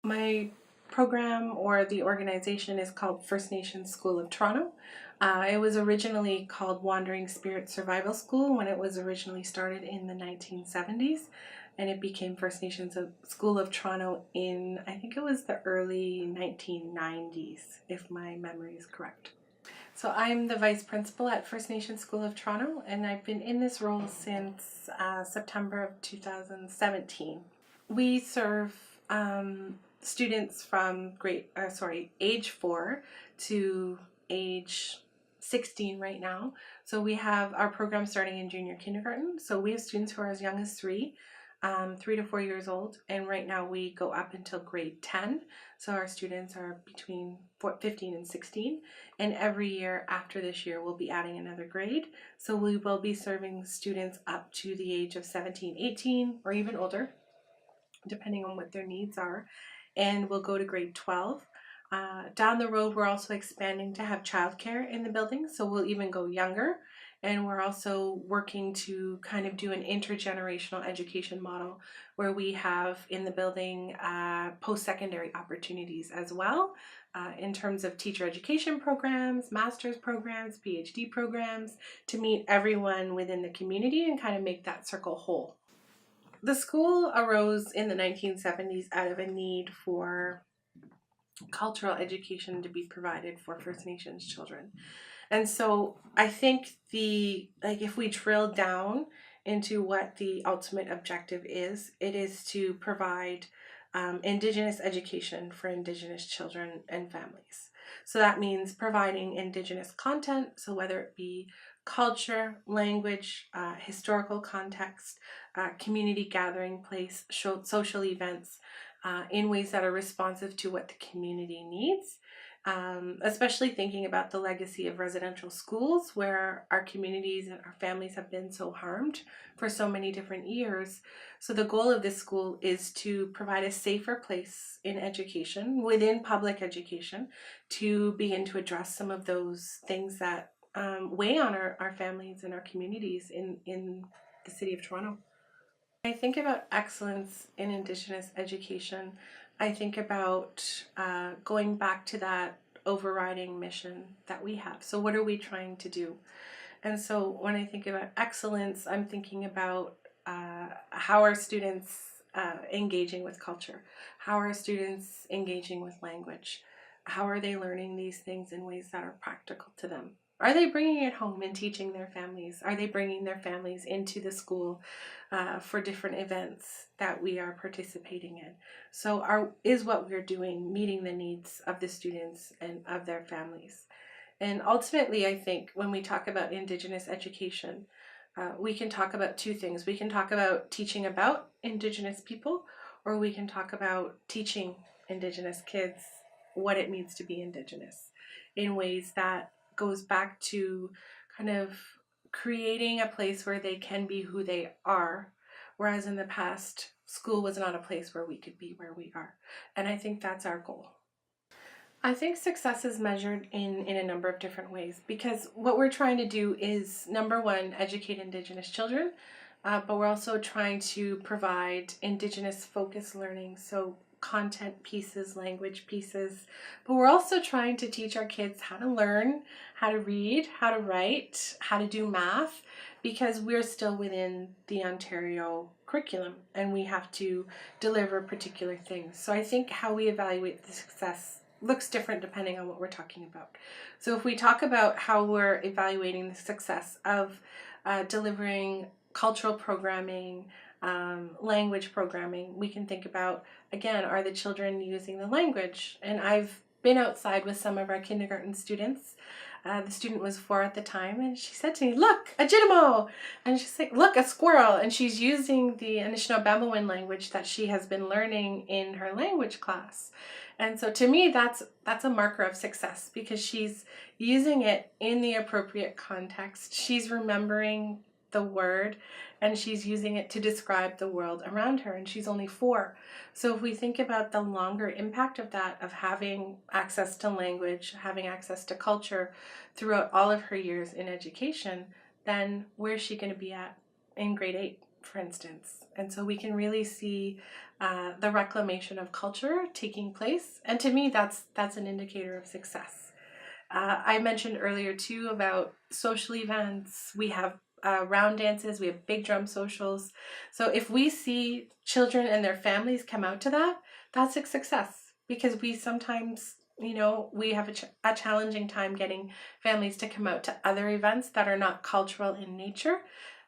My program or the organization is called First Nations School of Toronto. It was originally called Wandering Spirit Survival School when it was originally started in the 1970s, and it became First Nations School of Toronto in, I think it was the early 1990s, if my memory is correct. So I'm the vice principal at First Nations School of Toronto, and I've been in this role since September of 2017. We serve students from age 4 to age 16 right now. So we have our program starting in junior kindergarten. So we have students who are as young as 3 to 4 years old, and right now we go up until grade 10. So our students are between 15 and 16, and every year after this year we'll be adding another grade. So we will be serving students up to the age of 17, 18, or even older, depending on what their needs are, and we'll go to grade 12. Down the road, we're also expanding to have childcare in the building, so we'll even go younger, and we're also working to kind of do an intergenerational education model where we have in the building post-secondary opportunities as well, in terms of teacher education programs, master's programs, PhD programs, to meet everyone within the community and kind of make that circle whole. The school arose in the 1970s out of a need for cultural education to be provided for First Nations children. And so I think if we drill down into what the ultimate objective is, it is to provide Indigenous education for Indigenous children and families. So that means providing Indigenous content, so whether it be culture, language, historical context, community gathering place, social events, in ways that are responsive to what the community needs. Especially thinking about the legacy of residential schools where our communities and our families have been so harmed for so many different years. So the goal of this school is to provide a safer place in education, within public education, to begin to address some of those things that weigh on our families and our communities in the city of Toronto. I think about excellence in Indigenous education. I think about going back to that overriding mission that we have. So what are we trying to do? And so when I think about excellence, I'm thinking about how are students engaging with culture? How are students engaging with language? How are they learning these things in ways that are practical to them? Are they bringing it home and teaching their families? Are they bringing their families into the school for different events that we are participating in? So is what we're doing meeting the needs of the students and of their families? And ultimately, I think when we talk about Indigenous education, we can talk about two things. We can talk about teaching about Indigenous people, or we can talk about teaching Indigenous kids what it means to be Indigenous in ways that goes back to kind of creating a place where they can be who they are, whereas in the past, school was not a place where we could be where we are. And I think that's our goal. I think success is measured in a number of different ways, because what we're trying to do is, number one, educate Indigenous children, but we're also trying to provide Indigenous focused learning, so content pieces, language pieces, but we're also trying to teach our kids how to learn, how to read, how to write, how to do math, because we're still within the Ontario curriculum and we have to deliver particular things. So I think how we evaluate the success looks different depending on what we're talking about. So if we talk about how we're evaluating the success of delivering cultural programming, language programming, we can think about, again, are the children using the language? And I've been outside with some of our kindergarten students. The student was 4 at the time, and she said to me, "Look, a Jittimo!" And she's like, "Look, a squirrel!" And she's using the Anishinaabe language that she has been learning in her language class. And so to me, that's a marker of success, because she's using it in the appropriate context. She's remembering the word, and she's using it to describe the world around her, and she's only 4. So if we think about the longer impact of that, of having access to language, having access to culture throughout all of her years in education, then where's she going to be at in grade 8? for instance. And so we can really see the reclamation of culture taking place. And to me, that's an indicator of success. I mentioned earlier too about social events. We have round dances, we have big drum socials. So if we see children and their families come out to that, that's a success, because we sometimes, we have a challenging time getting families to come out to other events that are not cultural in nature.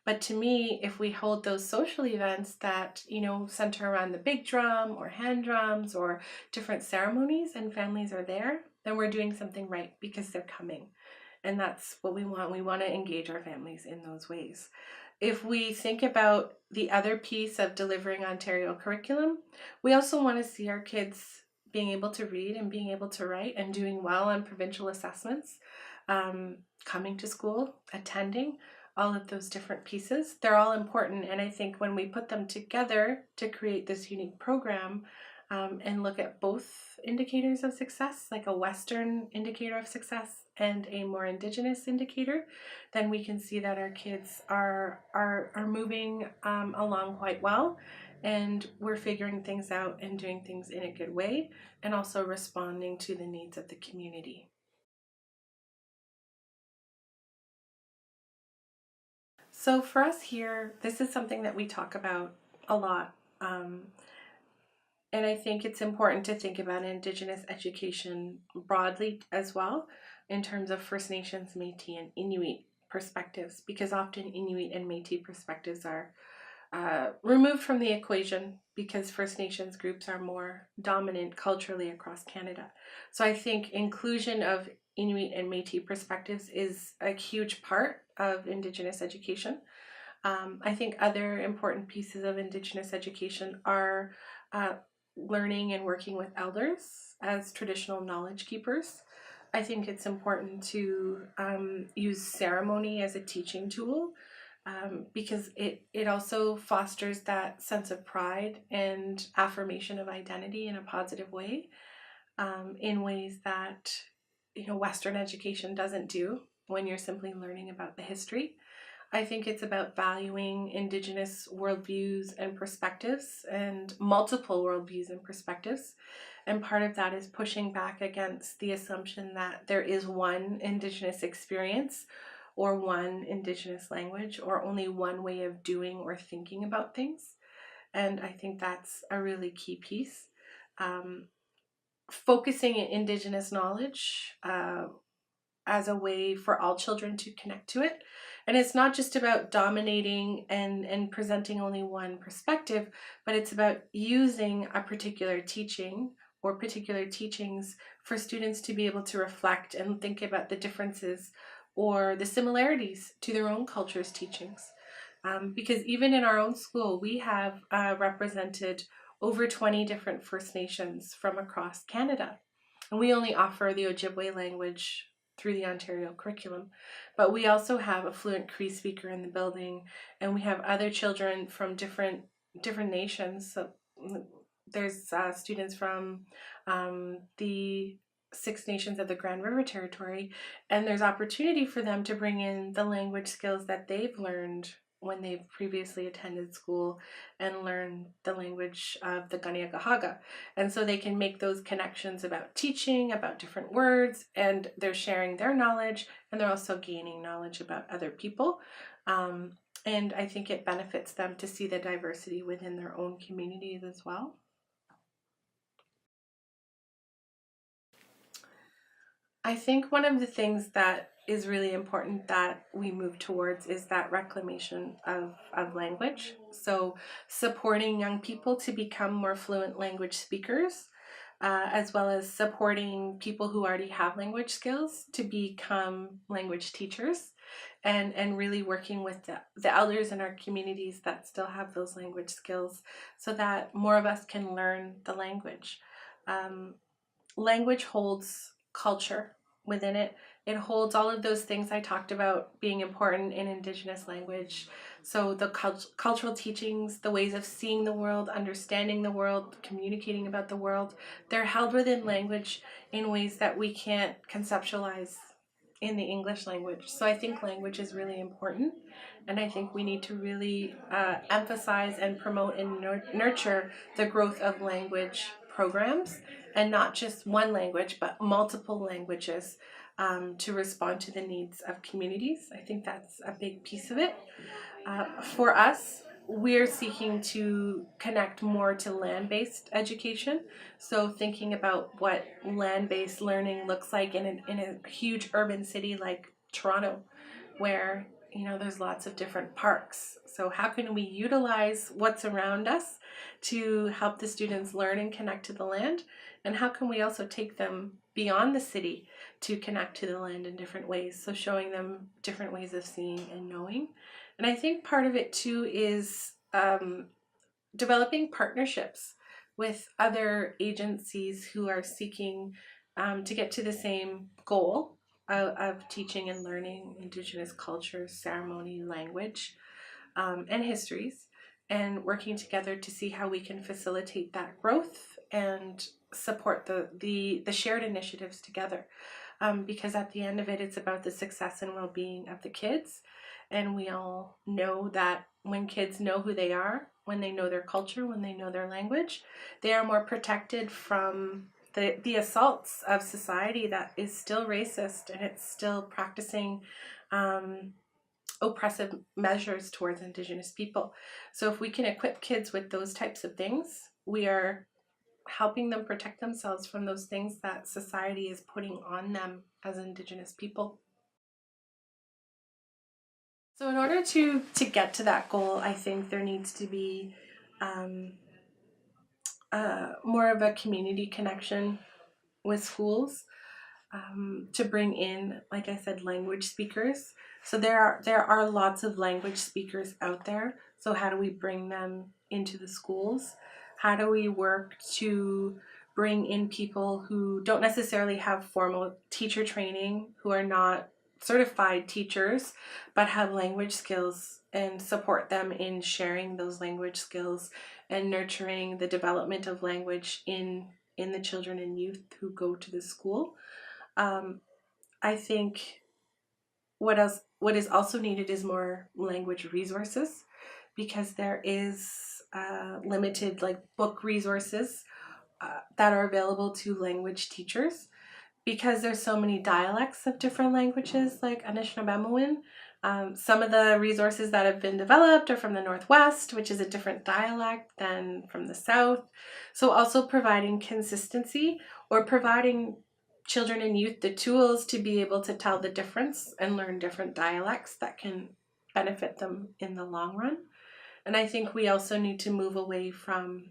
But to me, if we hold those social events that, center around the big drum or hand drums or different ceremonies, and families are there, then we're doing something right because they're coming. And that's what we want. We want to engage our families in those ways. If we think about the other piece of delivering Ontario curriculum, we also want to see our kids being able to read and being able to write and doing well on provincial assessments, coming to school, attending, all of those different pieces. They're all important. And I think when we put them together to create this unique program, and look at both indicators of success, like a Western indicator of success and a more Indigenous indicator, then we can see that our kids are moving along quite well, and we're figuring things out and doing things in a good way, and also responding to the needs of the community. So for us here, this is something that we talk about a lot. And I think it's important to think about Indigenous education broadly as well, in terms of First Nations, Métis, and Inuit perspectives, because often Inuit and Métis perspectives are removed from the equation because First Nations groups are more dominant culturally across Canada. So I think inclusion of Inuit and Métis perspectives is a huge part of Indigenous education. I think other important pieces of Indigenous education are uh, learning and working with elders as traditional knowledge keepers. I think it's important to use ceremony as a teaching tool, because it also fosters that sense of pride and affirmation of identity in a positive way, in ways that Western education doesn't do when you're simply learning about the history. I think it's about valuing Indigenous worldviews and perspectives, and multiple worldviews and perspectives. And part of that is pushing back against the assumption that there is one Indigenous experience or one Indigenous language or only one way of doing or thinking about things. And I think that's a really key piece. Um, Focusing in Indigenous knowledge as a way for all children to connect to it. And it's not just about dominating and presenting only one perspective, but it's about using a particular teaching or particular teachings for students to be able to reflect and think about the differences or the similarities to their own culture's teachings. Because even in our own school, we have represented over 20 different First Nations from across Canada. And we only offer the Ojibwe language through the Ontario curriculum. But we also have a fluent Cree speaker in the building, and we have other children from different nations. So there's students from the Six Nations of the Grand River Territory, and there's opportunity for them to bring in the language skills that they've learned when they've previously attended school and learn the language of the Kanien'kehá:ka. And so they can make those connections about teaching, about different words, and they're sharing their knowledge, and they're also gaining knowledge about other people. And I think it benefits them to see the diversity within their own communities as well. I think one of the things that is really important that we move towards is that reclamation of language. So supporting young people to become more fluent language speakers, as well as supporting people who already have language skills to become language teachers, and really working with the elders in our communities that still have those language skills so that more of us can learn the language. Um, Language holds culture within it. It holds all of those things I talked about being important in Indigenous language. So the cultural teachings, the ways of seeing the world, understanding the world, communicating about the world, they're held within language in ways that we can't conceptualize in the English language. So I think language is really important, and I think we need to really emphasize and promote and nurture the growth of language programs, and not just one language, but multiple languages to respond to the needs of communities. I think that's a big piece of it. For us, we're seeking to connect more to land-based education. So thinking about what land-based learning looks like in a huge urban city like Toronto, where there's lots of different parks. So how can we utilize what's around us to help the students learn and connect to the land? And how can we also take them beyond the city to connect to the land in different ways? So showing them different ways of seeing and knowing. And I think part of it too is developing partnerships with other agencies who are seeking to get to the same goal of teaching and learning Indigenous culture, ceremony, language, and histories, and working together to see how we can facilitate that growth and support the shared initiatives together. Because at the end of it, it's about the success and well-being of the kids. And we all know that when kids know who they are, when they know their culture, when they know their language, they are more protected from the assaults of society that is still racist, and it's still practicing oppressive measures towards Indigenous people. So if we can equip kids with those types of things, we are helping them protect themselves from those things that society is putting on them as Indigenous people. So in order to get to that goal, I think there needs to be more of a community connection with schools, to bring in, like I said, language speakers. So there are lots of language speakers out there. So how do we bring them into the schools? How do we work to bring in people who don't necessarily have formal teacher training, who are not certified teachers, but have language skills, and support them in sharing those language skills and nurturing the development of language in the children and youth who go to the school? I think what is also needed is more language resources, because there is limited like book resources that are available to language teachers, because there's so many dialects of different languages like Anishinaabemowin. Some of the resources that have been developed are from the Northwest, which is a different dialect than from the South. So also providing consistency, or providing children and youth the tools to be able to tell the difference and learn different dialects that can benefit them in the long run. And I think we also need to move away from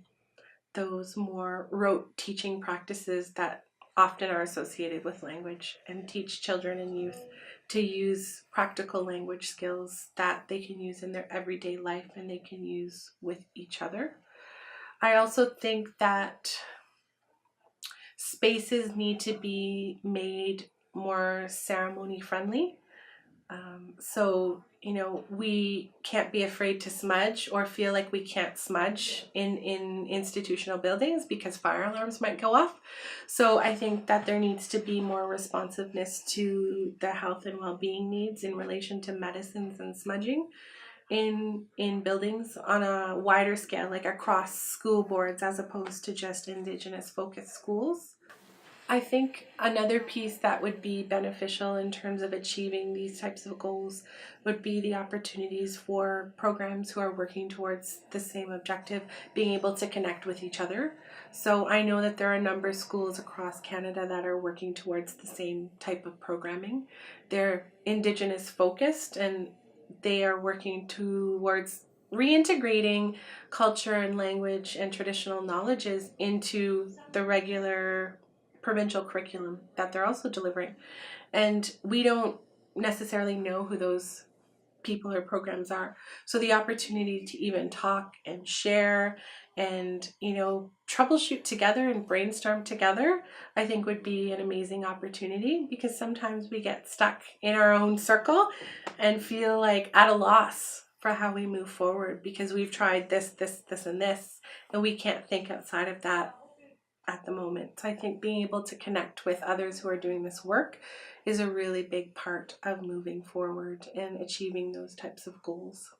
those more rote teaching practices that often are associated with language, and teach children and youth to use practical language skills that they can use in their everyday life and they can use with each other. I also think that spaces need to be made more ceremony friendly. So, we can't be afraid to smudge or feel like we can't smudge in institutional buildings because fire alarms might go off. So I think that there needs to be more responsiveness to the health and well-being needs in relation to medicines and smudging in buildings on a wider scale, like across school boards, as opposed to just Indigenous focused schools. I think another piece that would be beneficial in terms of achieving these types of goals would be the opportunities for programs who are working towards the same objective being able to connect with each other. So I know that there are a number of schools across Canada that are working towards the same type of programming. They're Indigenous focused, and they are working towards reintegrating culture and language and traditional knowledges into the regular provincial curriculum that they're also delivering. And we don't necessarily know who those people or programs are. So the opportunity to even talk and share and, troubleshoot together and brainstorm together, I think would be an amazing opportunity, because sometimes we get stuck in our own circle and feel like at a loss for how we move forward, because we've tried this, and this, and we can't think outside of that at the moment. So I think being able to connect with others who are doing this work is a really big part of moving forward and achieving those types of goals.